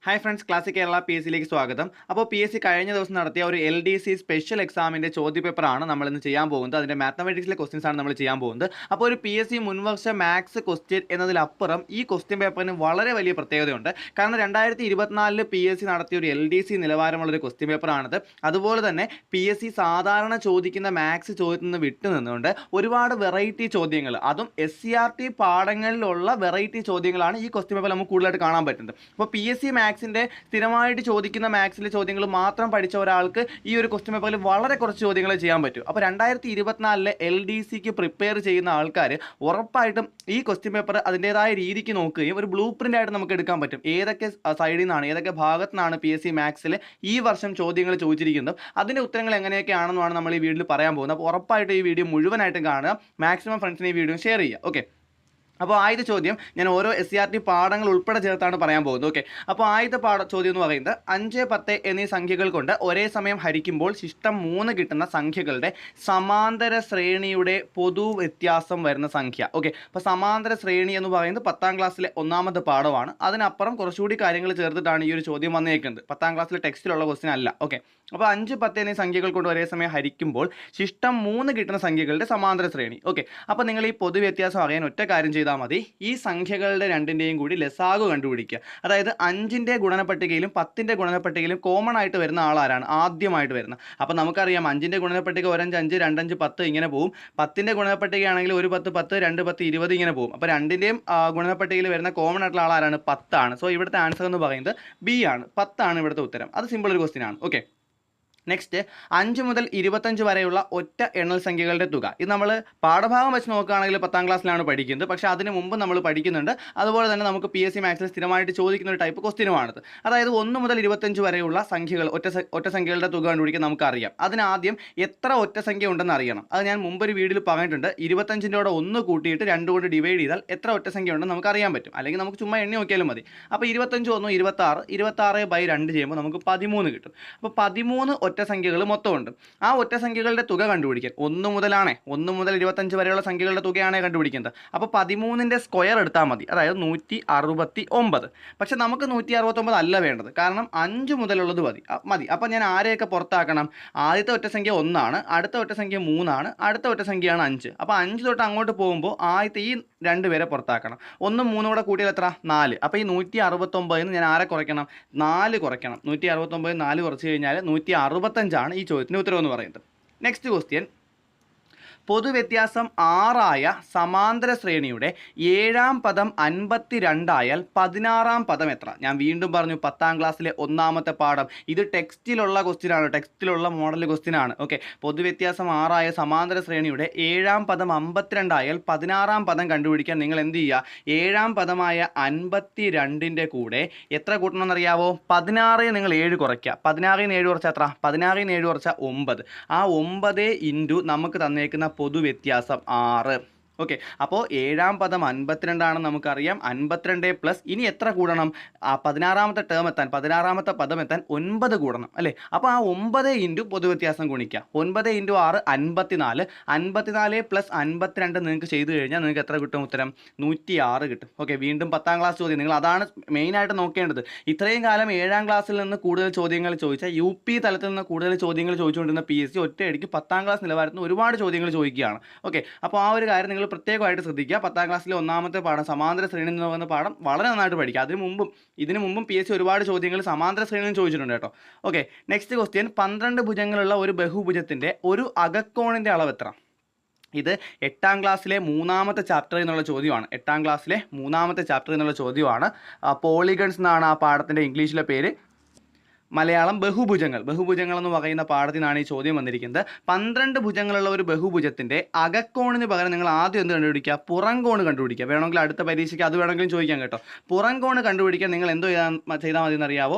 Hi friends, classic Kerala P S സിയിലേക്ക് സ്വാഗതം. അപ്പോൾ പി എസ് സി കഴിഞ്ഞ ദിവസം നടത്തിയ ഒരു LDC സ്പെഷ്യൽ എക്സാമിൻ്റെ ചോദ്യപേപ്പറാണ് നമ്മൾ ഇന്ന് ചെയ്യാൻ പോകുന്നത്. അതിൻ്റെ മാത്തമാറ്റിക്സിലെ ക്വസ്റ്റ്യൻസ് ആണ് നമ്മൾ ചെയ്യാൻ പോകുന്നത്. അപ്പോൾ ഒരു പി എസ് സി മുൻവർഷ മാത്സ് ക്വസ്റ്റ്യൻ എന്നതിലപ്പുറം ഈ ക്വസ്റ്റ്യൻ പേപ്പറിന് വളരെ വലിയ പ്രത്യേകതയുണ്ട്. കാരണം 2024 പി എസ് സി നടത്തിയ ഒരു LDC നിലവാരമുള്ളൊരു ക്വസ്റ്റ്യൻ പേപ്പറാണിത്. അതുപോലെ തന്നെ പി എസ് സി സാധാരണ ചോദിക്കുന്ന മാത്സ് ചോദ്യത്തിൽ നിന്ന് വിട്ടു നിന്നുകൊണ്ട് ഒരുപാട് വെറൈറ്റി ചോദ്യങ്ങൾ, അതും SCRT പാഠങ്ങളിലുള്ള വെറൈറ്റി ചോദ്യങ്ങളാണ് ഈ ക്വസ്റ്റ്യൻ പേപ്പർ നമുക്ക് കൂടുതലായിട്ട് കാണാൻ പറ്റുന്നത്. അപ്പോൾ പി എസ് സി മാത്സിൻ്റെ സ്ഥിരമായിട്ട് ചോദിക്കുന്ന മാത്സിലെ ചോദ്യങ്ങൾ മാത്രം പഠിച്ച ഒരാൾക്ക് ഈ ഒരു ക്വസ്റ്റ്യൻ പേപ്പറിൽ വളരെ കുറച്ച് ചോദ്യങ്ങൾ ചെയ്യാൻ പറ്റും. അപ്പോൾ 2024 LDCക്ക് പ്രിപ്പയർ ചെയ്യുന്ന ആൾക്കാർ ഉറപ്പായിട്ടും ഈ ക്വസ്റ്റ്യൻ പേപ്പർ അതിൻ്റെതായ രീതിക്ക് നോക്കുകയും ഒരു ബ്ലൂ പ്രിൻ്റ് ആയിട്ട് നമുക്ക് എടുക്കാൻ പറ്റും. ഏതൊക്കെ സൈഡിൽ നിന്നാണ്, ഏതൊക്കെ ഭാഗത്തു നിന്നാണ് പി എസ് സി മാത്സിൽ ഈ വർഷം ചോദ്യങ്ങൾ ചോദിച്ചിരിക്കുന്നത്, അതിൻ്റെ ഉത്തരങ്ങൾ എങ്ങനെയൊക്കെയാണെന്നാണ് നമ്മൾ ഈ വീഡിയോയിൽ പറയാൻ പോകുന്നത്. അപ്പോൾ ഉറപ്പായിട്ടും ഈ വീഡിയോ മുഴുവനായിട്ടും കാണുക, മാക്സിമം ഫ്രണ്ട്സിന് ഈ വീഡിയോ ഷെയർ ചെയ്യുക. ഓക്കെ, അപ്പോൾ ആദ്യത്തെ ചോദ്യം ഞാൻ ഓരോ SCRT പാഠങ്ങൾ ഉൾപ്പെടെ ചേർത്താണ് പറയാൻ പോകുന്നത്. ഓക്കെ, അപ്പോൾ ആദ്യത്തെ ചോദ്യം എന്ന് പറയുന്നത് 5, 10 എന്നീ സംഖ്യകൾ കൊണ്ട് ഒരേ സമയം ഹരിക്കുമ്പോൾ ശിഷ്ടം 3 കിട്ടുന്ന സംഖ്യകളുടെ സമാന്തര ശ്രേണിയുടെ പൊതു വ്യത്യാസം വരുന്ന സംഖ്യ. ഓക്കെ, അപ്പോൾ സമാന്തര ശ്രേണി എന്ന് പറയുന്നത് 10ാം ക്ലാസ്സിലെ ഒന്നാമത്തെ പാഠമാണ്. അതിനപ്പുറം കുറച്ചുകൂടി കാര്യങ്ങൾ ചേർത്തിട്ടാണ് ഈ ഒരു ചോദ്യം വന്നേക്കുന്നത്. 10ാം ക്ലാസ്സിലെ ടെക്സ്റ്റിലുള്ള ക്വസ്റ്റ്യൻ അല്ല. ഓക്കെ, അപ്പോൾ 5, 10 എന്നീ സംഖ്യകൾ കൊണ്ട് ഒരേ സമയം ഹരിക്കുമ്പോൾ ശിഷ്ടം 3 കിട്ടുന്ന സംഖ്യകളുടെ സമാന്തര ശ്രേണി. ഓക്കെ, അപ്പോൾ നിങ്ങൾ ഈ പൊതു വ്യത്യാസം അറിയാൻ ഒറ്റ കാര്യം ചെയ്താൽ മതി. ഈ സംഖ്യകളുടെ രണ്ടിൻ്റെയും കൂടി ലസാഗു കണ്ടുപിടിക്കുക. അതായത് 5ൻ്റെ ഗുണനപ്പട്ടികയിലും 10ൻ്റെ ഗുണനപ്പട്ടികയിലും കോമൺ ആയിട്ട് വരുന്ന ആളാരാണ്? ആദ്യമായിട്ട് വരുന്നത്. അപ്പോൾ നമുക്കറിയാം 5ൻ്റെ ഗുണനപ്പട്ടിക 1 5 5 2 5 10 ഇങ്ങനെ പോകും. 10ൻ്റെ ഗുണനപ്പട്ടികയാണെങ്കിൽ 1 10 10 2 10 20 ഇങ്ങനെ പോകും. അപ്പോൾ രണ്ടിൻ്റെയും ഗുണനപ്പട്ടികയിൽ വരുന്ന കോമൺ ആയിട്ടുള്ള ആളാരാണ്? 10 ആണ്. സോ ഇവിടുത്തെ ആൻസർ എന്ന് പറയുന്നത് ബി ആണ്. 10 ആണ് ഇവിടുത്തെ ഉത്തരം. അത് സിമ്പിൾ ഒരു ക്വസ്റ്റ്യൻ ആണ്. ഓക്കെ, നെക്സ്റ്റ് 5 മുതൽ 25 വരെയുള്ള ഒറ്റ എണ്ണൽ സംഖ്യകളുടെ തുക. ഇത് നമ്മൾ പാഠഭാഗം വെച്ച് നോക്കുകയാണെങ്കിൽ 10ാം ക്ലാസ്സിലാണ് പഠിക്കുന്നത്. പക്ഷേ അതിന് മുമ്പ് നമ്മൾ പഠിക്കുന്നുണ്ട്. അതുപോലെ തന്നെ നമുക്ക് പി എസ് സി മാത്സിൽ സ്ഥിരമായിട്ട് ചോദിക്കുന്ന ഒരു ടൈപ്പ് ക്വസ്റ്റ്യനുമാണിത്. അതായത് 1 മുതൽ 25 വരെയുള്ള സംഖ്യകൾ, ഒറ്റ സംഖ്യകളുടെ തുക കണ്ടുപിടിക്കാൻ നമുക്കറിയാം. അതിനാദ്യം എത്ര ഒറ്റ സംഖ്യ ഉണ്ടെന്ന് അറിയണം. അത് ഞാൻ മുമ്പൊരു വീഡിയോയിൽ പറഞ്ഞിട്ടുണ്ട്. 25ൻ്റെ കൂടെ 1 കൂട്ടിയിട്ട് 2 കൊണ്ട് ഡിവൈഡ് ചെയ്താൽ എത്ര ഒറ്റ സംഖ്യ ഉണ്ടെന്ന് നമുക്ക് അറിയാൻ പറ്റും. അല്ലെങ്കിൽ നമുക്ക് ചുമ്മാ എണ്ണി നോക്കിയാലും മതി. അപ്പോൾ 25 1 26, 26/2 ചെയ്യുമ്പോൾ നമുക്ക് 13 കിട്ടും. അപ്പോൾ 13 ഒറ്റ സംഖ്യകൾ മൊത്തമുണ്ട്. ആ ഒറ്റ സംഖ്യകളുടെ തുക കണ്ടുപിടിക്കാൻ 1 മുതൽ 25 വരെയുള്ള സംഖ്യകളുടെ തുകയാണ് കണ്ടുപിടിക്കുന്നത്. അപ്പോൾ 13ൻ്റെ സ്ക്വയർ എടുത്താൽ മതി, അതായത് 169. പക്ഷെ നമുക്ക് 169 അല്ല വേണ്ടത്, കാരണം 5 മുതലുള്ളത് മതി. അപ്പോൾ ഞാൻ ആരെയൊക്കെ പുറത്താക്കണം? ആദ്യത്തെ ഒറ്റ സംഖ്യ 1 ആണ്, അടുത്ത ഒറ്റ സംഖ്യ 3 ആണ്, അടുത്ത ഒറ്റ സംഖ്യയാണ് 5. അപ്പോൾ 5 തൊട്ട് അങ്ങോട്ട് പോകുമ്പോൾ ആദ്യത്തെ ഈ 2 പേരെ പുറത്താക്കണം. 1 3 കൂടെ കൂട്ടിയാൽ എത്ര? 4. അപ്പോൾ ഈ 169 ഞാൻ ആരെ കുറയ്ക്കണം? 4 കുറയ്ക്കണം. 169 4 കുറച്ച് കഴിഞ്ഞാൽ 165 ആണ് ഈ ചോദ്യത്തിന് ഉത്തരം എന്ന് പറയുന്നത്. നെക്സ്റ്റ് ക്വസ്റ്റ്യൻ, പൊതുവ്യത്യാസം 6 ആയ സമാന്തര ശ്രേണിയുടെ 7ാം പദം 52 ആയാൽ 16ാം പദം എത്ര? ഞാൻ വീണ്ടും പറഞ്ഞു, 10ാം ക്ലാസ്സിലെ ഒന്നാമത്തെ പാഠം. ഇത് ടെക്സ്റ്റിലുള്ള ക്വസ്റ്റ്യൻ ആണ്, ടെക്സ്റ്റിലുള്ള മോഡൽ ക്വസ്റ്റ്യൻ ആണ്. ഓക്കെ, പൊതുവ്യത്യാസം 6 ആയ സമാന്തര ശ്രേണിയുടെ 7ാം പദം 52 ആയാൽ 16ാം പദം കണ്ടുപിടിക്കാൻ നിങ്ങൾ എന്ത് ചെയ്യുക? 7ാം പദമായ 52ൻ്റെ കൂടെ എത്ര കൂട്ടണമെന്നറിയാവോ? 16 നിങ്ങൾ 7 കുറയ്ക്കുക. 16 7 കുറച്ചാൽ എത്ര? 16 7 കുറച്ചാൽ 9. ആ 9 ഇൻറ്റു നമുക്ക് തന്നേക്കുന്ന പൊതുവ്യത്യാസം 6. ഓക്കെ, അപ്പോൾ 7ാം പദം 52 ആണെന്ന് നമുക്കറിയാം. 52 പ്ലസ് ഇനി എത്ര കൂടണം? ആ 16ാമത്തെ ടേം എത്താൻ, 16ാമത്തെ പദം എത്താൻ 9 കൂടണം അല്ലേ? അപ്പോൾ ആ 9 ഇൻറ്റു പൊതുവ്യത്യാസം ഗുണിക്കുക. 9 ഇൻറ്റു 6 54. 54 പ്ലസ് 52 നിങ്ങൾക്ക് ചെയ്ത് കഴിഞ്ഞാൽ നിങ്ങൾക്ക് എത്ര കിട്ടും? ഉത്തരം 106 കിട്ടും. ഓക്കെ, വീണ്ടും 10ാം ക്ലാസ് ചോദ്യം. നിങ്ങൾ അതാണ് മെയിനായിട്ട് നോക്കേണ്ടത്. ഇത്രയും കാലം 7ാം ക്ലാസ്സിൽ നിന്ന് കൂടുതൽ ചോദ്യങ്ങൾ ചോദിച്ചാൽ UP തലത്തിൽ നിന്ന് കൂടുതൽ ചോദ്യങ്ങൾ ചോദിച്ചുകൊണ്ടിരുന്ന പി എസ് സി ഒറ്റയടിക്ക് 10ാം ക്ലാസ് നിലവാരത്തിൽ ഒരുപാട് ചോദ്യങ്ങൾ ചോദിക്കുകയാണ്. ഓക്കെ, അപ്പോൾ ആ ഒരു കാര്യം നിങ്ങൾ പ്രത്യേകമായിട്ട് ശ്രദ്ധിക്കുക. 10ാം ക്ലാസ്സിലെ ഒന്നാമത്തെ പാഠം സമാന്തര ശ്രേണി എന്ന് പറയുന്ന പാഠം വളരെ നന്നായിട്ട് പഠിക്കുക. ഇതിനു മുമ്പും പി എസ് സി ഒരുപാട് ചോദ്യങ്ങൾ സമാന്തര ശ്രേണിയിൽ ചോദിച്ചിട്ടുണ്ട് കേട്ടോ. ഓക്കെ, നെക്സ്റ്റ് ക്വസ്റ്റ്യൻ, 12 ഭുജങ്ങളുള്ള ഒരു ബഹുഭുജത്തിൻ്റെ ഒരു അകക്കോണിൻ്റെ അളവ് എത്ര? ഇത് 8ാം ക്ലാസ്സിലെ 3ാമത്തെ ചാപ്റ്റർ എന്നുള്ള ചോദ്യമാണ്. 8ാം ക്ലാസ്സിലെ 3ാമത്തെ ചാപ്റ്റർ എന്നുള്ള ചോദ്യമാണ്. പോളിഗൺസ് എന്നാണ് ആ പാഠത്തിൻ്റെ ഇംഗ്ലീഷിലെ പേര്. മലയാളം ബഹുഭുജങ്ങൾ എന്ന് പറയുന്ന പാഠത്തിൽ നിന്നാണ് ഈ ചോദ്യം വന്നിരിക്കുന്നത്. 12 ഭുജങ്ങളുള്ള ഒരു ബഹുഭുജത്തിൻ്റെ അകക്കോണിന് പകരം നിങ്ങൾ ആദ്യം എന്ത് കണ്ടുപിടിക്കുക? പുറം കോണ് കണ്ടുപിടിക്കുക. വേണമെങ്കിൽ അടുത്ത പരീക്ഷയ്ക്ക് അത് വേണമെങ്കിലും ചോദിക്കാം കേട്ടോ. പുറം കോണ് കണ്ടുപിടിക്കാൻ നിങ്ങൾ എന്തോ ചെയ്താൽ മതി എന്നറിയാവോ?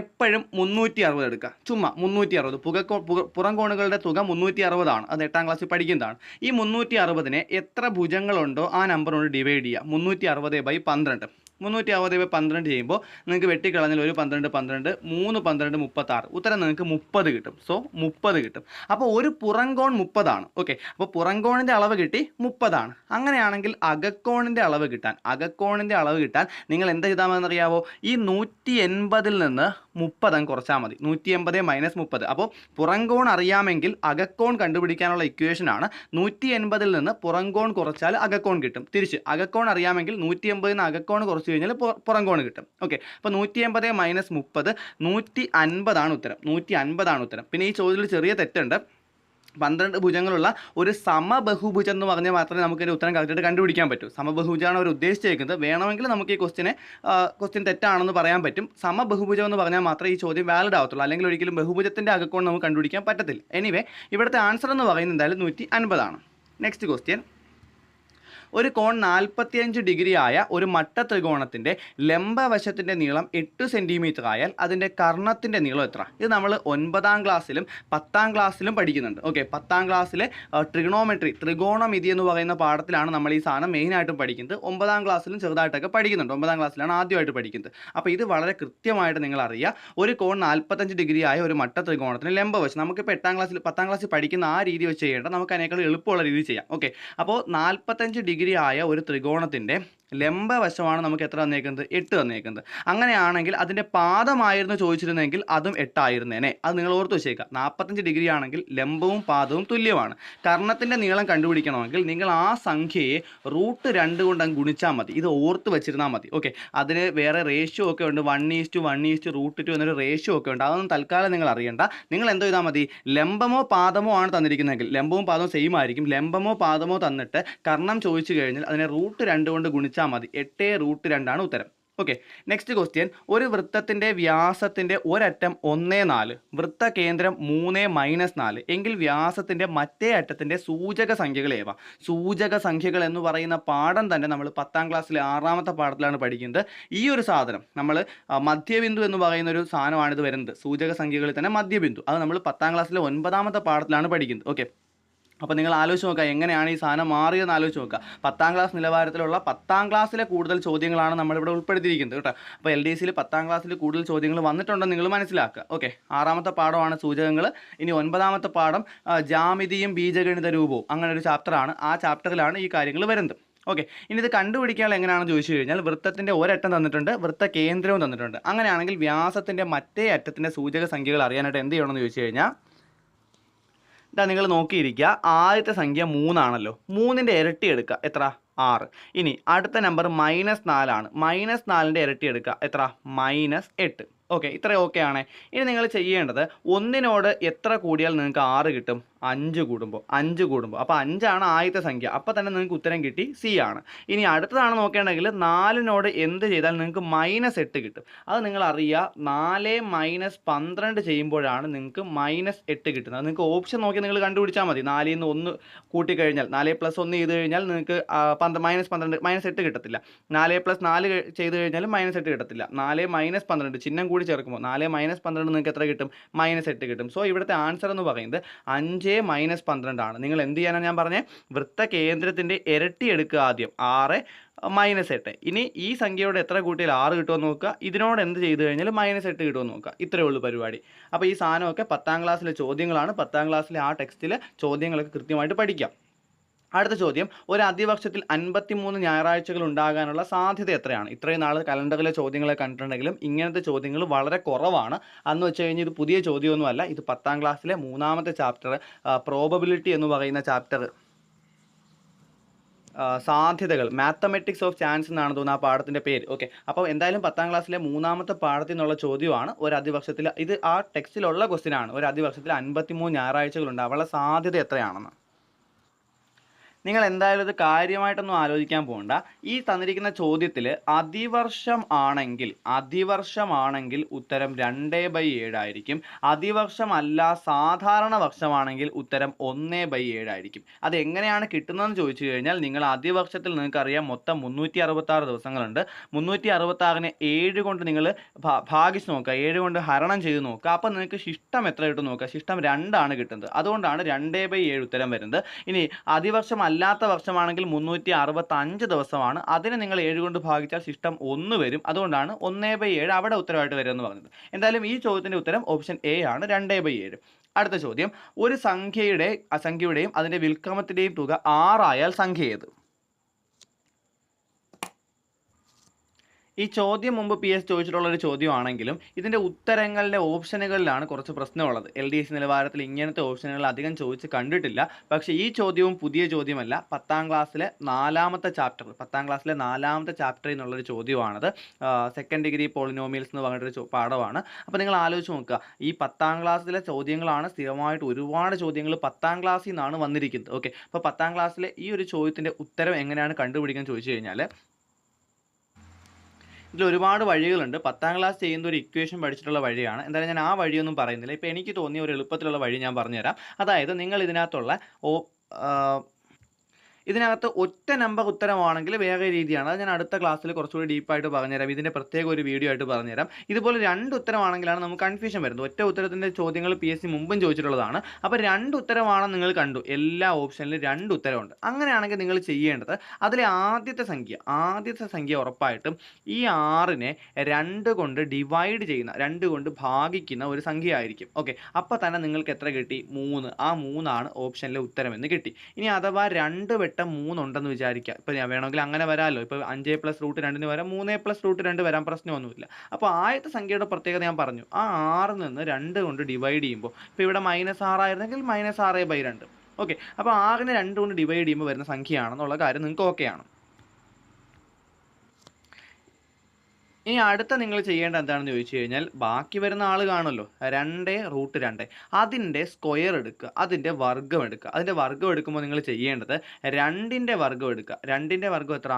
എപ്പോഴും 360 എടുക്കുക. ചുമ്മാ 360. പുറം കോണുകളുടെ തുക 360 ആണ്. അത് 8ാം ക്ലാസ്സിൽ പഠിക്കുന്നതാണ്. ഈ 360നെ എത്ര ഭുജങ്ങളുണ്ടോ ആ നമ്പർ കൊണ്ട് ഡിവൈഡ് ചെയ്യുക. 360/12. 360/12 ചെയ്യുമ്പോൾ നിങ്ങൾക്ക് വെട്ടിക്കളഞ്ഞാൽ ഒരു 12 12 3 12 36 ഉത്തരം നിങ്ങൾക്ക് 30 കിട്ടും. സോ 30 കിട്ടും. അപ്പോൾ ഒരു പുറംകോൺ 30 ആണ്. ഓക്കെ, അപ്പോൾ പുറംകോണിൻ്റെ അളവ് കിട്ടി 30 ആണ്. അങ്ങനെയാണെങ്കിൽ അകക്കോണിൻ്റെ അളവ് കിട്ടാൻ നിങ്ങൾ എന്താ ചെയ്താൽ മതി എന്നറിയാവോ? ഈ 180 നിന്ന് 30 കുറച്ചാൽ മതി. 180 - 30. അപ്പോൾ പുറംകോൺ അറിയാമെങ്കിൽ അകക്കോൺ കണ്ടുപിടിക്കാനുള്ള ഇക്വേഷനാണ് 180 നിന്ന് പുറംകോൺ കുറച്ചാൽ അകക്കോൺ കിട്ടും. തിരിച്ച് അകക്കോൺ അറിയാമെങ്കിൽ 180 നിന്ന് അകക്കോൺ കുറച്ച് കഴിഞ്ഞാൽ പുറംകോൺ കിട്ടും. ഓക്കെ, അപ്പോൾ 180 - 30 150 ഉത്തരം. 150 ഉത്തരം. പിന്നെ ഈ ചോദ്യത്തിൽ ചെറിയ തെറ്റുണ്ട്. 12 ഭുജങ്ങളുള്ള ഒരു സമബഹുഭുജം എന്ന് പറഞ്ഞാൽ മാത്രമേ നമുക്ക് ഇതിൻ്റെ ഉത്തരം കറക്റ്റായിട്ട് കണ്ടുപിടിക്കാൻ പറ്റൂ. സമബഹുഭുജമാണ് അവർ ഉദ്ദേശിച്ചേക്കുന്നത്. വേണമെങ്കിൽ നമുക്ക് ഈ ക്വസ്റ്റ്യൻ തെറ്റാണെന്ന് പറയാൻ പറ്റും. സമബഹുഭുജം എന്ന് പറഞ്ഞാൽ മാത്രമേ ഈ ചോദ്യം വാലിഡ് ആവത്തുള്ളൂ. അല്ലെങ്കിൽ ഒരിക്കലും ബഹുഭുജത്തിൻ്റെ അകക്കോൺ നമുക്ക് കണ്ടുപിടിക്കാൻ പറ്റത്തില്ല. എനിവേ, ഇവിടുത്തെ ആൻസർ എന്ന് പറയുന്നത് എന്തായാലും 150 ആണ്. Next question. ഒരു കോൺ 45 ഡിഗ്രി ആയ ഒരു മട്ട ത്രികോണത്തിൻ്റെ ലംബവശത്തിൻ്റെ നീളം 8 സെൻറ്റിമീറ്റർ ആയാൽ അതിൻ്റെ കർണത്തിൻ്റെ നീളം എത്ര? ഇത് നമ്മൾ 9ാം ക്ലാസ്സിലും 10ാം ക്ലാസ്സിലും പഠിക്കുന്നുണ്ട്. ഓക്കെ, 10ാം ക്ലാസ്സിലെ ത്രികോണമിതി എന്ന് പറയുന്ന പാഠത്തിലാണ് നമ്മൾ ഈ സാധനം മെയിനായിട്ടും പഠിക്കുന്നത്. 9ാം ക്ലാസ്സിലും ചെറുതായിട്ടൊക്കെ പഠിക്കുന്നുണ്ട്. 9ാം ക്ലാസ്സിലാണ് ആദ്യമായിട്ട് പഠിക്കുന്നത്. അപ്പോൾ ഇത് വളരെ കൃത്യമായിട്ട് നിങ്ങൾ അറിയുക. ഒരു കോൺ 45 ഡിഗ്രി ആയ ഒരു മട്ട ത്രികോണത്തിന് ലംബവശം, നമുക്കിപ്പോൾ 10ാം ക്ലാസ്സിൽ പഠിക്കുന്ന ആ രീതി വെച്ച് ചെയ്യേണ്ട, നമുക്ക് അതിനേക്കാൾ എളുപ്പമുള്ള രീതി ചെയ്യാം. ഓക്കെ, അപ്പോൾ 45 ഡിഗ്രി ആയ ഒരു ത്രികോണത്തിൻ്റെ ലംബവശമാണ് നമുക്ക് എത്ര തന്നേക്കുന്നത്? 8 തന്നേക്കുന്നത്. അങ്ങനെയാണെങ്കിൽ അതിൻ്റെ പാദമായിരുന്നു ചോദിച്ചിരുന്നെങ്കിൽ അതും 8 ആയിരുന്നേനെ. അത് നിങ്ങൾ ഓർത്ത് വെച്ചേക്കുക. 45 ഡിഗ്രി ആണെങ്കിൽ ലംബവും പാദവും തുല്യമാണ്. കർണത്തിൻ്റെ നീളം കണ്ടുപിടിക്കണമെങ്കിൽ നിങ്ങൾ ആ സംഖ്യയെ √2 കൊണ്ട് അങ്ങ് ഗുണിച്ചാൽ മതി. ഇത് ഓർത്ത് വെച്ചിരുന്നാൽ മതി. ഓക്കെ, അതിന് വേറെ റേഷ്യോ ഒക്കെ ഉണ്ട്. 1:1:√2 എന്നൊരു റേഷ്യോ ഒക്കെ ഉണ്ട്. അതൊന്നും തൽക്കാലം നിങ്ങൾ അറിയണ്ട. നിങ്ങൾ എന്തോ ചെയ്താൽ മതി? ലംബമോ പാദമോ ആണ് തന്നിരിക്കുന്നതെങ്കിൽ ലംബവും പാദവും സെയിം ആയിരിക്കും. ലംബമോ പാദമോ തന്നിട്ട് കർണം ചോദിച്ചു കഴിഞ്ഞാൽ അതിനെ √2 കൊണ്ട് ഗുണിച്ചാൽ മതി. 8√2 ആണ് ഉത്തരം. Okay, next question. ഒരു വൃത്തത്തിൻ്റെ വ്യാസത്തിൻ്റെ ഒരറ്റം 1.4, വൃത്ത കേന്ദ്രം 3-4 എങ്കിൽ വ്യാസത്തിൻ്റെ മറ്റേ അറ്റത്തിൻ്റെ സൂചക സംഖ്യകൾ ഏവ? സൂചക സംഖ്യകൾ എന്ന് പറയുന്ന പാഠം തന്നെ നമ്മൾ 10ാം ക്ലാസ്സിലെ 6ാമത്തെ പാഠത്തിലാണ് പഠിക്കുന്നത്. ഈ ഒരു സാധനം നമ്മൾ മധ്യബിന്ദു എന്ന് പറയുന്ന ഒരു സാധനമാണ് ഇത് വരുന്നത്. സൂചക സംഖ്യകളിൽ തന്നെ മധ്യബിന്ദു. അത് നമ്മൾ 10ാം ക്ലാസ്സിലെ 9ാമത്തെ പാഠത്തിലാണ് പഠിക്കുന്നത്. ഓക്കെ, അപ്പോൾ നിങ്ങൾ ആലോചിച്ച് നോക്കുക എങ്ങനെയാണ് ഈ സാധനം മാറിയെന്ന് ആലോചിച്ച് നോക്കുക. 10ാം ക്ലാസ് നിലവാരത്തിലുള്ള 10ാം ക്ലാസ്സിലെ കൂടുതൽ ചോദ്യങ്ങളാണ് നമ്മളിവിടെ ഉൾപ്പെടുത്തിയിരിക്കുന്നത് കേട്ടോ. അപ്പോൾ LDCയിൽ 10ാം ക്ലാസ്സിൽ കൂടുതൽ ചോദ്യങ്ങൾ വന്നിട്ടുണ്ടെന്ന് നിങ്ങൾ മനസ്സിലാക്കുക. ഓക്കെ, 6ാമത്തെ പാഠമാണ് സൂചകങ്ങൾ. ഇനി 9ാമത്തെ പാഠം ജാമിതിയും ബീജഗണിത രൂപവും, അങ്ങനെ ഒരു ചാപ്റ്ററാണ്. ആ ചാപ്റ്ററിലാണ് ഈ കാര്യങ്ങൾ വരുന്നത്. ഓക്കെ, ഇനി ഇത് കണ്ടുപിടിക്കാനുള്ള എങ്ങനെയാണെന്ന് ചോദിച്ചു കഴിഞ്ഞാൽ വൃത്തത്തിൻ്റെ ഒരറ്റം തന്നിട്ടുണ്ട്, വൃത്ത കേന്ദ്രവും തന്നിട്ടുണ്ട്. അങ്ങനെയാണെങ്കിൽ വ്യാസത്തിൻ്റെ മറ്റേ അറ്റത്തിൻ്റെ സൂചക സംഖ്യകൾ അറിയാനായിട്ട് എന്ത് ചെയ്യണമെന്ന് ചോദിച്ചു കഴിഞ്ഞാൽ ഇതാ നിങ്ങൾ നോക്കിയിരിക്കുക. ആദ്യത്തെ സംഖ്യ 3 ആണല്ലോ. 3ൻ്റെ ഇരട്ടി എടുക്കുക. എത്ര? 6. ഇനി അടുത്ത നമ്പർ -4 ആണ്. -4ൻ്റെ ഇരട്ടി എടുക്കുക. എത്ര? -8. ഓക്കെ, ഇത്രയും ഓക്കെ ആണ്. ഇനി നിങ്ങൾ ചെയ്യേണ്ടത് 1നോട് എത്ര കൂടിയാൽ നിങ്ങൾക്ക് 6 കിട്ടും? 5 കൂടുമ്പോൾ. അപ്പോൾ 5 ആണ് ആദ്യത്തെ സംഖ്യ. അപ്പോൾ തന്നെ നിങ്ങൾക്ക് ഉത്തരം കിട്ടി, C ആണ്. ഇനി അടുത്തതാണ് നോക്കേണ്ടെങ്കിൽ 4നോട് എന്ത് ചെയ്താൽ നിങ്ങൾക്ക് -8 കിട്ടും? അത് നിങ്ങൾ അറിയുക. 4 - 12 ചെയ്യുമ്പോഴാണ് നിങ്ങൾക്ക് -8 കിട്ടുന്നത്. അത് നിങ്ങൾക്ക് ഓപ്ഷൻ നോക്കി നിങ്ങൾ കണ്ടുപിടിച്ചാൽ മതി. 4ൽ നിന്ന് 1 കൂട്ടിക്കഴിഞ്ഞാൽ 4 + 1 ചെയ്ത് കഴിഞ്ഞാൽ നിങ്ങൾക്ക് -8 കിട്ടത്തില്ല. 4 + 4 ചെയ്ത് കഴിഞ്ഞാൽ -8 കിട്ടത്തില്ല. 4 - 12 ചിഹ്നം കൂടി ചേർക്കുമ്പോൾ 4 - 12 നിങ്ങൾക്ക് എത്ര കിട്ടും? -8 കിട്ടും. സോ ഇവിടുത്തെ ആൻസർ എന്ന് പറയുന്നത് 5 - 12 ആണ്. നിങ്ങൾ എന്ത് ചെയ്യാനാണ് ഞാൻ പറഞ്ഞത്? വൃത്ത കേന്ദ്രത്തിൻ്റെ ഇരട്ടി എടുക്കുക ആദ്യം. 6 - 8. ഇനി ഈ സംഖ്യയോട് എത്ര കൂട്ടിയാൽ 6 കിട്ടുമെന്ന് നോക്കുക. ഇതിനോട് എന്ത് ചെയ്ത് കഴിഞ്ഞാൽ -8 കിട്ടുമെന്ന് നോക്കുക. ഇത്രയേ ഉള്ളൂ പരിപാടി. അപ്പോൾ ഈ സാധനമൊക്കെ 10ാം ക്ലാസ്സിലെ ചോദ്യങ്ങളാണ്. 10ാം ക്ലാസ്സിലെ ആ ടെക്സ്റ്റിലെ ചോദ്യങ്ങളൊക്കെ കൃത്യമായിട്ട് പഠിക്കാം. അടുത്ത ചോദ്യം. ഒരു അതിവർഷത്തിൽ 53 ഞായറാഴ്ചകൾ ഉണ്ടാകാനുള്ള സാധ്യത എത്രയാണ്? ഇത്രയും നാൾ കലണ്ടറിലെ ചോദ്യങ്ങളെ കണ്ടിട്ടുണ്ടെങ്കിലും ഇങ്ങനത്തെ ചോദ്യങ്ങൾ വളരെ കുറവാണ്. അന്ന് വെച്ച് കഴിഞ്ഞാൽ ഇത് പുതിയ ചോദ്യമൊന്നുമല്ല. ഇത് 10ാം ക്ലാസ്സിലെ 3ാമത്തെ ചാപ്റ്റർ പ്രോബബിലിറ്റി എന്ന് പറയുന്ന ചാപ്റ്റർ, സാധ്യതകൾ, മാത്തമെറ്റിക്സ് ഓഫ് ചാൻസ് എന്നാണ് തോന്നുന്നത് ആ പാഠത്തിൻ്റെ പേര്. ഓക്കെ, അപ്പോൾ എന്തായാലും 10ാം ക്ലാസ്സിലെ 3ാമത്തെ പാഠത്തിൽ നിന്നുള്ള ചോദ്യമാണ്. ഒരു അതിവർഷത്തിൽ, ഇത് ആ ടെക്സ്റ്റിലുള്ള ക്വസ്റ്റ്യൻ ആണ്. ഒരു അതിവർഷത്തിൽ 53 ഞായറാഴ്ചകൾ ഉണ്ടാവാനുള്ള സാധ്യത എത്രയാണെന്ന്. നിങ്ങൾ എന്തായാലും ഇത് കാര്യമായിട്ടൊന്നും ആലോചിക്കാൻ പോകണ്ട. ഈ തന്നിരിക്കുന്ന ചോദ്യത്തിൽ അതിവർഷം ആണെങ്കിൽ ഉത്തരം 2/7 ആയിരിക്കും. അതിവർഷമല്ല സാധാരണ വർഷമാണെങ്കിൽ ഉത്തരം 1/7 ആയിരിക്കും. അത് എങ്ങനെയാണ് കിട്ടുന്നതെന്ന് ചോദിച്ചു കഴിഞ്ഞാൽ നിങ്ങൾ അതിവർഷത്തിൽ നിങ്ങൾക്കറിയാം മൊത്തം 366 ദിവസങ്ങളുണ്ട്. 366നെ 7 കൊണ്ട് നിങ്ങൾ ഭാഗിച്ച് നോക്കുക, 7 കൊണ്ട് ഹരണം ചെയ്ത് നോക്കുക. അപ്പോൾ നിങ്ങൾക്ക് ശിഷ്ടം എത്ര കിട്ടും നോക്കുക. ശിഷ്ടം 2 ആണ് കിട്ടുന്നത്. അതുകൊണ്ടാണ് 2/7 ഉത്തരം വരുന്നത്. ഇനി അതിവർഷം അല്ലാത്ത വർഷമാണെങ്കിൽ 365 ദിവസമാണ്. അതിനെ നിങ്ങൾ 7 കൊണ്ട് ഭാഗിച്ചാൽ ശിഷ്ടം 1 വരും. അതുകൊണ്ടാണ് 1/7 അവിടെ ഉത്തരവായിട്ട് വരുമെന്ന് പറഞ്ഞത്. എന്തായാലും ഈ ചോദ്യത്തിൻ്റെ ഉത്തരം ഓപ്ഷൻ എ ആണ്, 2/7. അടുത്ത ചോദ്യം, ഒരു സംഖ്യയുടെയും അതിൻ്റെ വിൽക്രമത്തിൻ്റെയും തുക 6 ആയാൽ സംഖ്യ ഏത്? ഈ ചോദ്യം മുമ്പ് PS ചോദിച്ചിട്ടുള്ള ഒരു ചോദ്യമാണെങ്കിലും ഇതിൻ്റെ ഉത്തരങ്ങളുടെ ഓപ്ഷനുകളിലാണ് കുറച്ച് പ്രശ്നമുള്ളത്. LDC നിലവാരത്തിൽ ഇങ്ങനത്തെ ഓപ്ഷനുകൾ അധികം ചോദിച്ച് കണ്ടിട്ടില്ല. പക്ഷേ ഈ ചോദ്യവും പുതിയ ചോദ്യമല്ല, 10ാം ക്ലാസ്സിലെ 4ാമത്തെ ചാപ്റ്ററിൽ നിന്നുള്ളൊരു ചോദ്യമാണത്. സെക്കൻഡ് ഡിഗ്രി പോളിനോമിയൽസ് എന്ന് പറഞ്ഞിട്ടൊരു പാഠമാണ്. അപ്പോൾ നിങ്ങൾ ആലോചിച്ച് നോക്കുക, ഈ 10ാം ക്ലാസ്സിലെ ചോദ്യങ്ങളാണ് സ്ഥിരമായിട്ട് ഒരുപാട് ചോദ്യങ്ങൾ 10ാം ക്ലാസ്സിൽ നിന്നാണ് വന്നിരിക്കുന്നത്. ഓക്കെ, അപ്പോൾ 10ാം ക്ലാസ്സിലെ ഈ ഒരു ചോദ്യത്തിൻ്റെ ഉത്തരം എങ്ങനെയാണ് കണ്ടുപിടിക്കാൻ ചോദിച്ചു കഴിഞ്ഞാൽ, ഇതിൽ ഒരുപാട് വഴികളുണ്ട്. 10ാം ക്ലാസ് ചെയ്യുന്ന ഒരു ഇക്വേഷൻ പഠിച്ചിട്ടുള്ള വഴിയാണ്. എന്തായാലും ഞാൻ ആ വഴിയൊന്നും പറയുന്നില്ല. ഇപ്പോൾ എനിക്ക് തോന്നിയ ഒരു എളുപ്പത്തിലുള്ള വഴി ഞാൻ പറഞ്ഞുതരാം. അതായത് നിങ്ങൾ ഇതിനകത്തുള്ള ഇതിനകത്ത് ഒറ്റ നമ്പർ ഉത്തരമാണെങ്കിൽ വേറെ രീതിയാണ്. അത് ഞാൻ അടുത്ത ക്ലാസ്സിൽ കുറച്ചുകൂടി ഡീപ്പായിട്ട് പറഞ്ഞുതരാം. ഇതിൻ്റെ പ്രത്യേക ഒരു വീഡിയോ ആയിട്ട് പറഞ്ഞുതരാം. ഇതുപോലെ 2 ഉത്തരമാണെങ്കിലാണ് നമുക്ക് കൺഫ്യൂഷൻ വരുന്നത്. ഒറ്റ ഉത്തരത്തിൻ്റെ ചോദ്യങ്ങൾ PSC മുമ്പും ചോദിച്ചിട്ടുള്ളതാണ്. അപ്പോൾ 2 ഉത്തരമാണെന്ന് നിങ്ങൾ കണ്ടു, എല്ലാ ഓപ്ഷനിലും 2 ഉത്തരമുണ്ട്. അങ്ങനെയാണെങ്കിൽ നിങ്ങൾ ചെയ്യേണ്ടത് അതിലെ ആദ്യത്തെ സംഖ്യ ഉറപ്പായിട്ടും ഈ 6നെ 2 കൊണ്ട് ഡിവൈഡ് ചെയ്യുന്ന, 2 കൊണ്ട് ഭാഗിക്കുന്ന ഒരു സംഖ്യ ആയിരിക്കും. ഓക്കെ, അപ്പോൾ തന്നെ നിങ്ങൾക്ക് എത്ര കിട്ടി? 3. ആ 3 ഓപ്ഷനിലെ ഉത്തരം എന്ന് കിട്ടി. ഇനി അഥവാ 2 3 ഉണ്ടെന്ന് വിചാരിക്കുക. ഇപ്പോൾ ഞാൻ വേണമെങ്കിൽ അങ്ങനെ വരാമല്ലോ. ഇപ്പോൾ 5 + √2 വരാം, 3 + √2 വരാം, പ്രശ്നമൊന്നുമില്ല. അപ്പോൾ ആദ്യത്തെ സംഖ്യയുടെ പ്രത്യേകത ഞാൻ പറഞ്ഞു. ആ 6 നിന്ന് 2 കൊണ്ട് ഡിവൈഡ് ചെയ്യുമ്പോൾ, ഇപ്പോൾ ഇവിടെ -6 ആയിരുന്നെങ്കിൽ -6/2. ഓക്കെ, അപ്പോൾ 6നെ 2 കൊണ്ട് ഡിവൈഡ് ചെയ്യുമ്പോൾ വരുന്ന സംഖ്യയാണെന്നുള്ള കാര്യം നിങ്ങൾക്ക് ഓക്കെയാണ്. ഇനി അടുത്ത നിങ്ങൾ ചെയ്യേണ്ട എന്താണെന്ന് ചോദിച്ചു കഴിഞ്ഞാൽ, ബാക്കി വരുന്ന ആൾ കാണുമല്ലോ, 2√2, അതിൻ്റെ സ്ക്വയർ എടുക്കുക, അതിൻ്റെ വർഗ്ഗം എടുക്കുക. അതിൻ്റെ വർഗ്ഗം എടുക്കുമ്പോൾ നിങ്ങൾ ചെയ്യേണ്ടത് 2ൻ്റെ വർഗ്ഗം എടുക്കുക. 2ൻ്റെ വർഗ്ഗം എത്ര?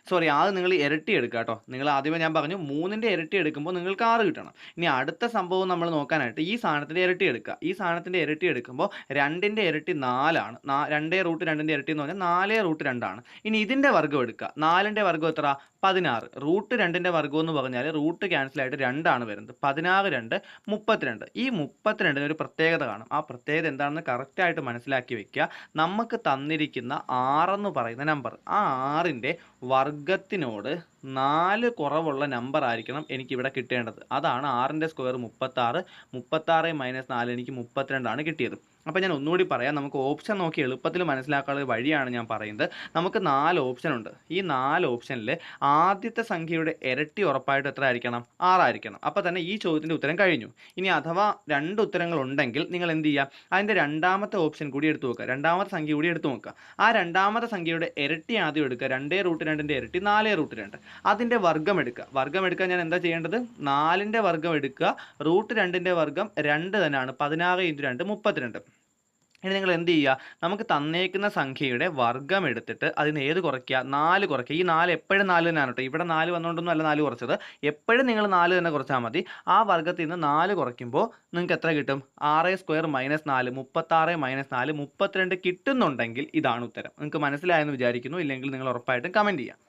അത് നിങ്ങൾ ഇരട്ടി എടുക്കുക കേട്ടോ. നിങ്ങൾ ആദ്യമേ ഞാൻ പറഞ്ഞു 3ൻ്റെ ഇരട്ടി എടുക്കുമ്പോൾ നിങ്ങൾക്ക് 6 കിട്ടണം. ഇനി അടുത്ത സംഭവം നമ്മൾ നോക്കാനായിട്ട് ഈ സാധനത്തിൻ്റെ ഇരട്ടി എടുക്കുക. ഈ സാധനത്തിൻ്റെ ഇരട്ടി എടുക്കുമ്പോൾ 2ൻ്റെ ഇരട്ടി 4 ആണ്. 2√2ൻ്റെ ഇരട്ടി എന്ന് പറഞ്ഞാൽ 4√2 ആണ്. ഇനി ഇതിൻ്റെ വർഗ്ഗം എടുക്കുക. 4ൻ്റെ വർഗ്ഗം എത്ര? 16. √2ൻ്റെ വർഗ്ഗം എന്ന് പറഞ്ഞാൽ റൂട്ട് ക്യാൻസൽ ആയിട്ട് 2 ആണ് വരുന്നത്. 16 2 32. ഈ 32ന് ഒരു പ്രത്യേകത കാണും. ആ പ്രത്യേകത എന്താണെന്ന് കറക്റ്റായിട്ട് മനസ്സിലാക്കി വെക്കുക. നമുക്ക് തന്നിരിക്കുന്ന 6 എന്ന് പറയുന്ന നമ്പർ, ആ 6ൻ്റെ വർഗ്ഗത്തിനോട് 4 കുറവുള്ള നമ്പർ ആയിരിക്കണം എനിക്കിവിടെ കിട്ടേണ്ടത്. അതാണ് 6ൻ്റെ സ്ക്വയർ 36. 36 - 4 എനിക്ക് 32 ആണ് കിട്ടിയത്. അപ്പോൾ ഞാൻ ഒന്നുകൂടി പറയാം, നമുക്ക് ഓപ്ഷൻ നോക്കി എളുപ്പത്തിൽ മനസ്സിലാക്കാനുള്ള വഴിയാണ് ഞാൻ പറയുന്നത്. നമുക്ക് 4 ഓപ്ഷൻ ഉണ്ട്. ഈ 4 ഓപ്ഷനിൽ ആദ്യത്തെ സംഖ്യയുടെ ഇരട്ടി ഉറപ്പായിട്ട് എത്ര ആയിരിക്കണം? 6 ആയിരിക്കണം. അപ്പോൾ തന്നെ ഈ ചോദ്യത്തിൻ്റെ ഉത്തരം കഴിഞ്ഞു. ഇനി അഥവാ 2 ഉത്തരങ്ങൾ ഉണ്ടെങ്കിൽ നിങ്ങൾ എന്ത് ചെയ്യുക? അതിൻ്റെ രണ്ടാമത്തെ ഓപ്ഷൻ കൂടി എടുത്തു നോക്കുക, രണ്ടാമത്തെ സംഖ്യ കൂടി എടുത്തു നോക്കുക. ആ രണ്ടാമത്തെ സംഖ്യയുടെ ഇരട്ടി ആദ്യം എടുക്കുക. 2√2ൻ്റെ ഇരട്ടി 4√2. അതിൻ്റെ വർഗ്ഗം എടുക്കുക. വർഗ്ഗം എടുക്കാൻ ഞാൻ എന്താ ചെയ്യേണ്ടത്? 4ൻ്റെ വർഗ്ഗം എടുക്കുക. √2ൻ്റെ വർഗ്ഗം 2 തന്നെയാണ്. 16 × 2 32. ഇനി നിങ്ങൾ എന്ത് ചെയ്യുക? നമുക്ക് തന്നേക്കുന്ന സംഖ്യയുടെ വർഗ്ഗം എടുത്തിട്ട് അതിന് ഏത് കുറയ്ക്കുക? 4 കുറയ്ക്കുക. ഈ 4 എപ്പോഴും 4 തന്നെയാണ് കേട്ടോ. ഇവിടെ 4 വന്നുകൊണ്ടൊന്നും അല്ല 4 കുറച്ചത്. എപ്പോഴും നിങ്ങൾ 4 തന്നെ കുറച്ചാൽ മതി. ആ വർഗ്ഗത്തിൽ നിന്ന് 4 കുറയ്ക്കുമ്പോൾ നിങ്ങൾക്ക് എത്ര കിട്ടും? 6² - 4 36 - 4 32 കിട്ടുന്നുണ്ടെങ്കിൽ ഇതാണ് ഉത്തരം. നിങ്ങൾക്ക് മനസ്സിലായെന്ന് വിചാരിക്കുന്നു. ഇല്ലെങ്കിൽ നിങ്ങൾ ഉറപ്പായിട്ടും കമൻറ്റ് ചെയ്യുക.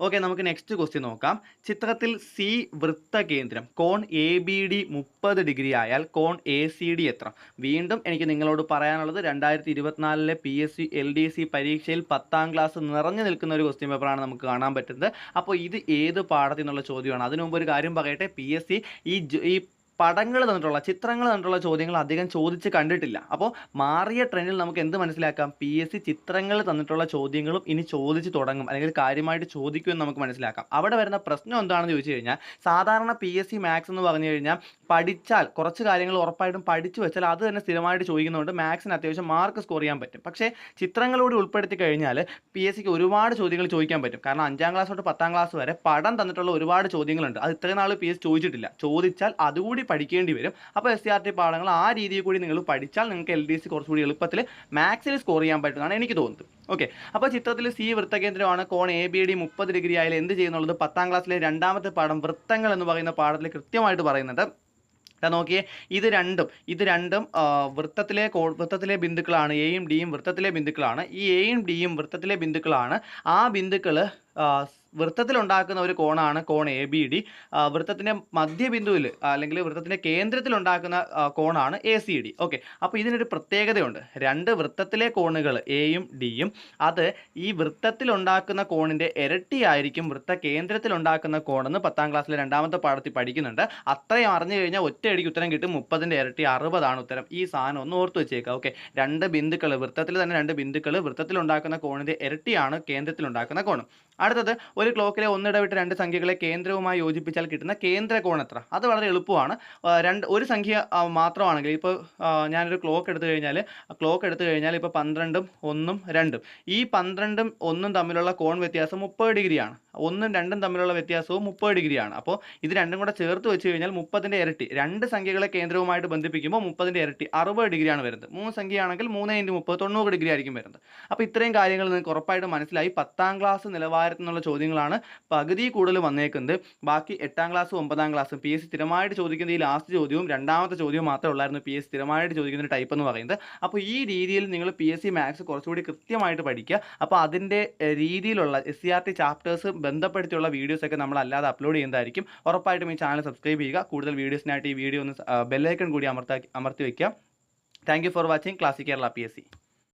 ഓക്കെ, നമുക്ക് നെക്സ്റ്റ് ക്വസ്റ്റ്യൻ നോക്കാം. ചിത്രത്തിൽ C വൃത്തകേന്ദ്രം കോൺ ABD 30 ഡിഗ്രി ആയാൽ കോൺ ACD എത്ര? വീണ്ടും എനിക്ക് നിങ്ങളോട് പറയാനുള്ളത് 2024 PSC LDC പരീക്ഷയിൽ 10ാം ക്ലാസ് നിറഞ്ഞു നിൽക്കുന്ന ഒരു ക്വസ്റ്റ്യൻ പേപ്പറാണ് നമുക്ക് കാണാൻ പറ്റുന്നത്. അപ്പോൾ ഇത് ഏത് പാഠത്തിൽ നിന്നുള്ള ചോദ്യമാണ്? അതിനു മുമ്പ് ഒരു കാര്യം പറയട്ടെ, PSC ഈ പടങ്ങൾ തന്നിട്ടുള്ള, ചിത്രങ്ങൾ തന്നിട്ടുള്ള ചോദ്യങ്ങൾ അധികം ചോദിച്ച് കണ്ടിട്ടില്ല. അപ്പോൾ മാറിയ ട്രെൻഡിൽ നമുക്ക് എന്ത് മനസ്സിലാക്കാം? PSC ചിത്രങ്ങൾ തന്നിട്ടുള്ള ചോദ്യങ്ങളും ഇനി ചോദിച്ച് തുടങ്ങും, അല്ലെങ്കിൽ കാര്യമായിട്ട് ചോദിക്കുമെന്ന് നമുക്ക് മനസ്സിലാക്കാം. അവിടെ വരുന്ന പ്രശ്നം എന്താണെന്ന് ചോദിച്ചു കഴിഞ്ഞാൽ, സാധാരണ PSC മാത്സ് എന്ന് പറഞ്ഞു കഴിഞ്ഞാൽ പഠിച്ചാൽ, കുറച്ച് കാര്യങ്ങൾ ഉറപ്പായിട്ടും പഠിച്ചു വെച്ചാൽ അത് തന്നെ സ്ഥിരമായിട്ട് ചോദിക്കുന്നതുകൊണ്ട് മാത്സിന് അത്യാവശ്യം മാർക്ക് സ്കോർ ചെയ്യാൻ പറ്റും. പക്ഷേ ചിത്രങ്ങളോട് ഉൾപ്പെടുത്തി കഴിഞ്ഞാൽ PSCക്ക് ഒരുപാട് ചോദ്യങ്ങൾ ചോദിക്കാൻ പറ്റും. കാരണം 5ാം ക്ലാസ് തൊട്ട് 10ാം ക്ലാസ് വരെ പടം തന്നിട്ടുള്ള ഒരുപാട് ചോദ്യങ്ങളുണ്ട്. അത് ഇത്രയും നാൾ PSC ചോദിച്ചിട്ടില്ല. ചോദിച്ചാൽ അതുകൂടി പഠിക്കേണ്ടി വരും. അപ്പോൾ SCRT പാഠങ്ങൾ ആ രീതിയിൽ കൂടി നിങ്ങൾ പഠിച്ചാൽ നിങ്ങൾക്ക് LDC കുറച്ചുകൂടി എളുപ്പത്തിൽ മാത്സിൽ സ്കോർ ചെയ്യാൻ പറ്റുമെന്നാണ് എനിക്ക് തോന്നുന്നത്. ഓക്കെ, അപ്പോൾ ചിത്രത്തിൽ C വൃത്തകേന്ദ്രമാണ്. കോൺ ABD 30 ഡിഗ്രി ആയാലും എന്ത് ചെയ്യുന്നുള്ളത് 10ാം ക്ലാസ്സിലെ രണ്ടാമത്തെ പാഠം വൃത്തങ്ങൾ എന്ന് പറയുന്ന പാഠത്തിൽ കൃത്യമായിട്ട് പറയുന്നുണ്ട്. നോക്കിയേ, ഇത് രണ്ടും വൃത്തത്തിലെ ബിന്ദുക്കളാണ്. എയും ഡിയും വൃത്തത്തിലെ ബിന്ദുക്കളാണ്. ഈ എയും ഡിയും വൃത്തത്തിലെ ബിന്ദുക്കളാണ്. ആ ബിന്ദുക്കൾ വൃത്തത്തിലുണ്ടാക്കുന്ന ഒരു കോണാണ് കോൺ എ ബി ഡി. വൃത്തത്തിൻ്റെ മധ്യബിന്ദുവിൽ അല്ലെങ്കിൽ വൃത്തത്തിൻ്റെ കേന്ദ്രത്തിലുണ്ടാക്കുന്ന കോണാണ് എ സി ഡി. ഓക്കെ, അപ്പോൾ ഇതിനൊരു പ്രത്യേകതയുണ്ട്. രണ്ട് വൃത്തത്തിലെ കോണുകൾ എയും ഡിയും അത് ഈ വൃത്തത്തിലുണ്ടാക്കുന്ന കോണിൻ്റെ ഇരട്ടിയായിരിക്കും വൃത്ത കേന്ദ്രത്തിലുണ്ടാക്കുന്ന കോണെന്ന് 10ാം ക്ലാസ്സിലെ 2ാമത്തെ പാഠത്തിൽ പഠിക്കുന്നുണ്ട്. അത്രയും അറിഞ്ഞു കഴിഞ്ഞാൽ ഒറ്റയടിക്ക് ഉത്തരം കിട്ടും. 30ൻ്റെ ഇരട്ടി 60 ഉത്തരം. ഈ സാധനം ഒന്ന് ഓർത്ത് വെച്ചേക്കുക. ഓക്കെ, രണ്ട് ബിന്ദുക്കൾ, വൃത്തത്തിൽ തന്നെ രണ്ട് ബിന്ദുക്കൾ, വൃത്തത്തിലുണ്ടാക്കുന്ന കോണിൻ്റെ ഇരട്ടിയാണ് കേന്ദ്രത്തിലുണ്ടാക്കുന്ന കോൺ. അടുത്തത്, ഒരു ക്ലോക്കിലെ ഒന്നിടവിട്ട് രണ്ട് സംഖ്യകളെ കേന്ദ്രവുമായി യോജിപ്പിച്ചാൽ കിട്ടുന്ന കേന്ദ്ര കോൺ എത്ര? അത് വളരെ എളുപ്പമാണ്. ഒരു സംഖ്യ മാത്രമാണെങ്കിൽ ഇപ്പോൾ ഞാനൊരു ക്ലോക്ക് എടുത്തു കഴിഞ്ഞാൽ ഇപ്പോൾ 12ഉം 1ഉം 2ഉം, ഈ 12ഉം 1ഉം തമ്മിലുള്ള കോൺ വ്യത്യാസം 30 ഡിഗ്രിയാണ്. 1ഉം 2ഉം തമ്മിലുള്ള വ്യത്യാസവും 30 ഡിഗ്രിയാണ്. അപ്പോൾ ഇത് രണ്ടും കൂടെ ചേർത്ത് വെച്ച് കഴിഞ്ഞാൽ 30ൻ്റെ ഇരട്ടി, രണ്ട് സംഖ്യകളെ കേന്ദ്രവുമായിട്ട് ബന്ധിപ്പിക്കുമ്പോൾ 30ൻ്റെ ഇരട്ടി 60 ഡിഗ്രിയാണ് വരുന്നത്. 3 സംഖ്യയാണെങ്കിൽ 3 × 30 90 ഡിഗ്രി ആയിരിക്കും വരുന്നത്. അപ്പോൾ ഇത്രയും കാര്യങ്ങൾ നിങ്ങൾക്ക് ഉറപ്പായിട്ട് മനസ്സിലായി. 10ാം ക്ലാസ് നിലവാരത്തിൽ നിന്നുള്ള ചോദ്യങ്ങളാണ് പകുതി കൂടുതൽ വന്നേക്കുന്നത്. ബാക്കി 8ാം ക്ലാസ്സും 9ാം ക്ലാസ്സും പി എസ് സി സ്ഥിരമായിട്ട് ചോദിക്കുന്ന ഈ ലാസ്റ്റ് ചോദ്യവും 2ാമത്തെ ചോദ്യവും മാത്രമേ ഉള്ളായിരുന്നു പി എസ് സി സ്ഥിരമായിട്ട് ചോദിക്കുന്ന ടൈപ്പ് എന്ന് പറയുന്നത്. അപ്പോൾ ഈ രീതിയിൽ നിങ്ങൾ പി എസ് സി മാത്സ് കുറച്ചുകൂടി കൃത്യമായിട്ട് പഠിക്കുക. അപ്പോൾ അതിൻ്റെ രീതിയിലുള്ള SCERT ചാപ്റ്റേഴ്സ് ബന്ധപ്പെടുത്തിയുള്ള വീഡിയോസൊക്കെ നമ്മൾ അല്ലാതെ അപ്ലോഡ് ചെയ്യുന്നതായിരിക്കും. ഉറപ്പായിട്ടും ഈ ചാനൽ സബ്സ്ക്രൈബ് ചെയ്യുക. കൂടുതൽ വീഡിയോസിനായിട്ട് ഈ വീഡിയോ ഒന്ന് ബെല്ലൈക്കൺ കൂടി അമർത്തി വയ്ക്കുക. Thank you for watching classic Kerala PSC.